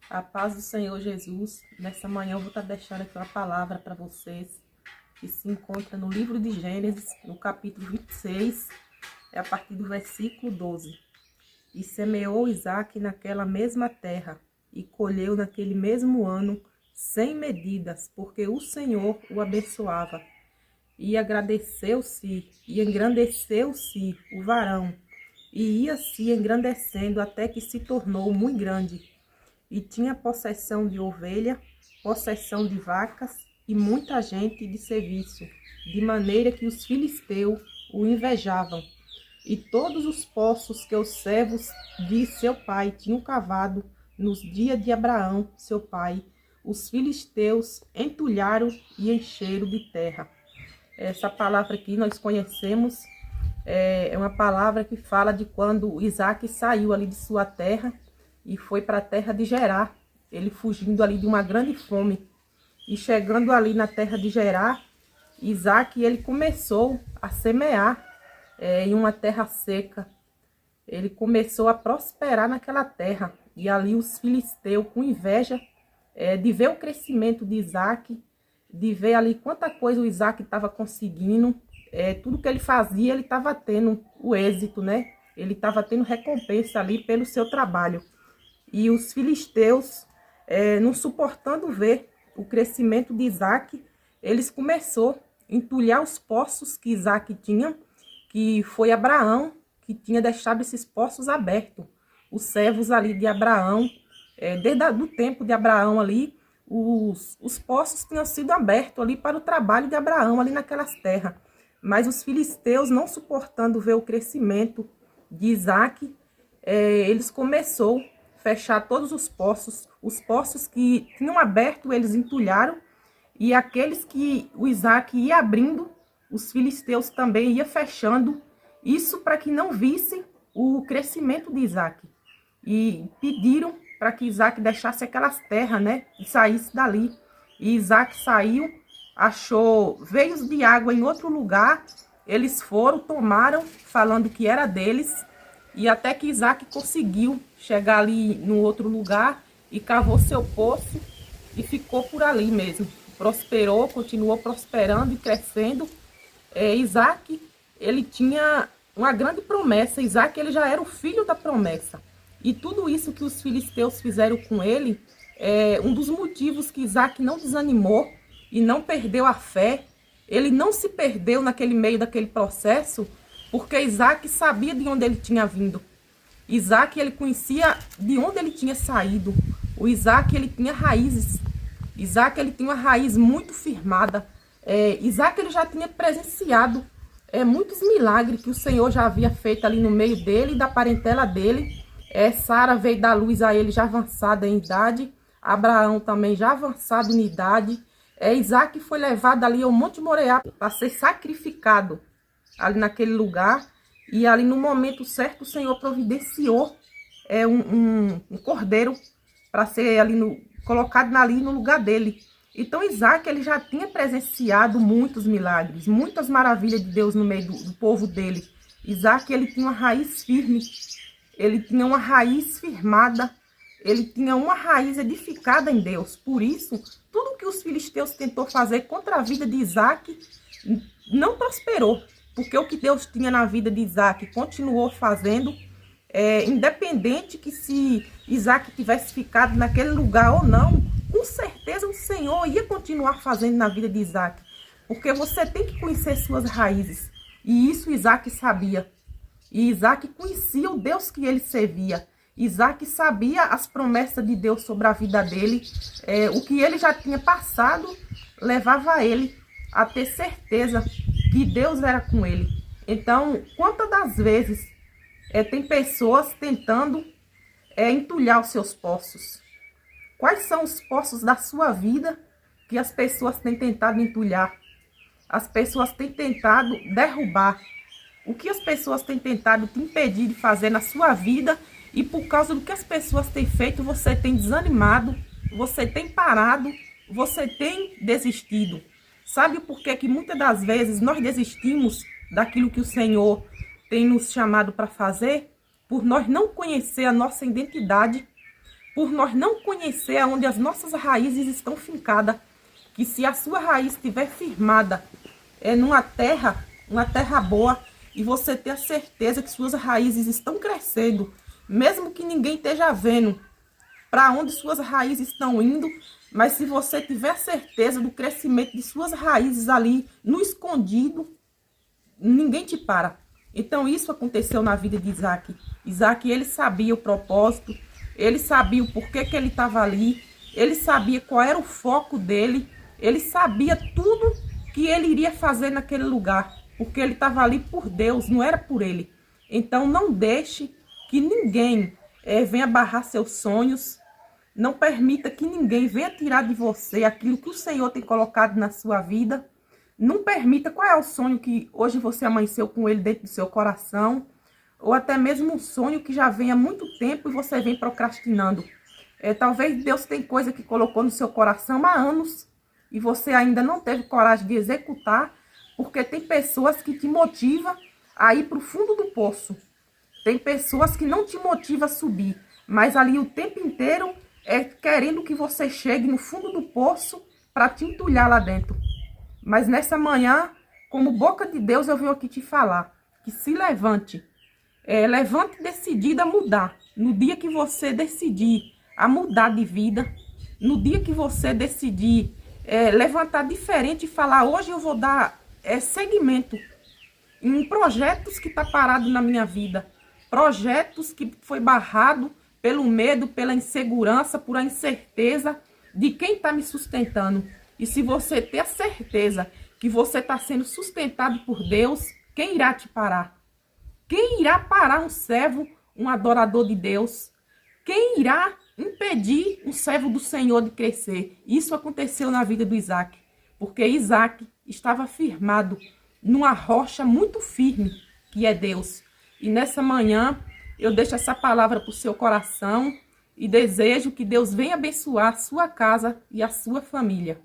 A paz do Senhor Jesus. Nessa manhã eu vou estar deixando aqui uma palavra para vocês, que se encontra no livro de Gênesis, no capítulo 26, a partir do versículo 12. E semeou Isaque naquela mesma terra, e colheu naquele mesmo ano, sem medidas, porque o Senhor o abençoava. E agradeceu-se, e engrandeceu-se o varão, e ia se engrandecendo até que se tornou muito grande. E tinha possessão de ovelha, possessão de vacas e muita gente de serviço, de maneira que os filisteus o invejavam. E todos os poços que os servos de seu pai tinham cavado nos dias de Abraão, seu pai, os filisteus entulharam e encheram de terra. Essa palavra aqui nós conhecemos, é uma palavra que fala de quando Isaque saiu ali de sua terra e foi para a terra de Gerar, ele fugindo ali de uma grande fome. E chegando ali na terra de Gerar, Isaque ele começou a semear em uma terra seca. Ele começou a prosperar naquela terra. E ali os filisteus, com inveja de ver o crescimento de Isaque, de ver ali quanta coisa o Isaque estava conseguindo, tudo que ele fazia, ele estava tendo o êxito, né? Ele estava tendo recompensa ali pelo seu trabalho. E os filisteus, não suportando ver o crescimento de Isaque, eles começaram a entulhar os poços que Isaque tinha, que foi Abraão que tinha deixado esses poços abertos. Os servos ali de Abraão, desde o tempo de Abraão ali, os poços tinham sido abertos ali para o trabalho de Abraão ali naquelas terras. Mas os filisteus, não suportando ver o crescimento de Isaque, eles começaram fechar todos os poços que tinham aberto, eles entulharam, e aqueles que o Isaque ia abrindo, os filisteus também ia fechando, isso para que não vissem o crescimento de Isaque. E pediram para que Isaque deixasse aquelas terras, né, e saísse dali. E Isaque saiu, achou veios de água em outro lugar, eles foram, tomaram, falando que era deles. E até que Isaque conseguiu chegar ali no outro lugar e cavou seu poço e ficou por ali mesmo. Prosperou, continuou prosperando e crescendo. Isaque, ele tinha uma grande promessa. Isaque, ele já era o filho da promessa. E tudo isso que os filisteus fizeram com ele, um dos motivos que Isaque não desanimou e não perdeu a fé. Ele não se perdeu naquele meio daquele processo, porque Isaque sabia de onde ele tinha vindo. Isaque, ele conhecia de onde ele tinha saído. O Isaque, ele tinha raízes. Isaque, ele tinha uma raiz muito firmada. Isaque, ele já tinha presenciado muitos milagres que o Senhor já havia feito ali no meio dele e da parentela dele. Sara veio dar luz a ele já avançada em idade. Abraão também já avançado em idade. Isaque foi levado ali ao Monte Moriá para ser sacrificado ali naquele lugar, e ali no momento certo o Senhor providenciou um cordeiro para ser ali colocado ali no lugar dele. Então Isaque, ele já tinha presenciado muitos milagres, muitas maravilhas de Deus no meio do povo dele. Isaque, ele tinha uma raiz firme, ele tinha uma raiz firmada, ele tinha uma raiz edificada em Deus. Por isso, tudo que os filisteus tentou fazer contra a vida de Isaque não prosperou. Porque o que Deus tinha na vida de Isaque continuou fazendo, independente que se Isaque tivesse ficado naquele lugar ou não, com certeza o Senhor ia continuar fazendo na vida de Isaque. Porque você tem que conhecer suas raízes. E isso Isaque sabia. E Isaque conhecia o Deus que ele servia. Isaque sabia as promessas de Deus sobre a vida dele. O que ele já tinha passado levava ele a ter certeza que Deus era com ele. Então, quantas das vezes tem pessoas tentando entulhar os seus poços? Quais são os poços da sua vida que as pessoas têm tentado entulhar? As pessoas têm tentado derrubar. O que as pessoas têm tentado te impedir de fazer na sua vida, e por causa do que as pessoas têm feito, você tem desanimado, você tem parado, você tem desistido. Sabe por que muitas das vezes nós desistimos daquilo que o Senhor tem nos chamado para fazer? Por nós não conhecer a nossa identidade, por nós não conhecer aonde as nossas raízes estão fincadas, que se a sua raiz estiver firmada numa terra, uma terra boa, e você ter a certeza que suas raízes estão crescendo, mesmo que ninguém esteja vendo para onde suas raízes estão indo, mas se você tiver certeza do crescimento de suas raízes ali no escondido, ninguém te para. Então isso aconteceu na vida de Isaac. Isaac, ele sabia o propósito, ele sabia o porquê que ele estava ali, ele sabia qual era o foco dele, ele sabia tudo que ele iria fazer naquele lugar, porque ele estava ali por Deus, não era por ele. Então não deixe que ninguém venha barrar seus sonhos, não permita que ninguém venha tirar de você aquilo que o Senhor tem colocado na sua vida. Não permita. Qual é o sonho que hoje você amanheceu com ele dentro do seu coração? Ou até mesmo um sonho que já vem há muito tempo e você vem procrastinando. Talvez Deus tem coisa que colocou no seu coração há anos e você ainda não teve coragem de executar, porque tem pessoas que te motivam a ir para o fundo do poço. Tem pessoas que não te motivam a subir, mas ali o tempo inteiro querendo que você chegue no fundo do poço para te entulhar lá dentro. Mas nessa manhã, como boca de Deus, eu venho aqui te falar que se levante. Levante decidida a mudar. No dia que você decidir a mudar de vida, no dia que você decidir levantar diferente e falar, hoje eu vou dar seguimento em projetos que está parado na minha vida, projetos que foi barrado pelo medo, pela insegurança, por a incerteza de quem está me sustentando. E se você ter a certeza que você está sendo sustentado por Deus, quem irá te parar? Quem irá parar um servo, um adorador de Deus? Quem irá impedir um servo do Senhor de crescer? Isso aconteceu na vida do Isaac, porque Isaac estava firmado numa rocha muito firme, que é Deus. E nessa manhã, eu deixo essa palavra para o seu coração e desejo que Deus venha abençoar a sua casa e a sua família.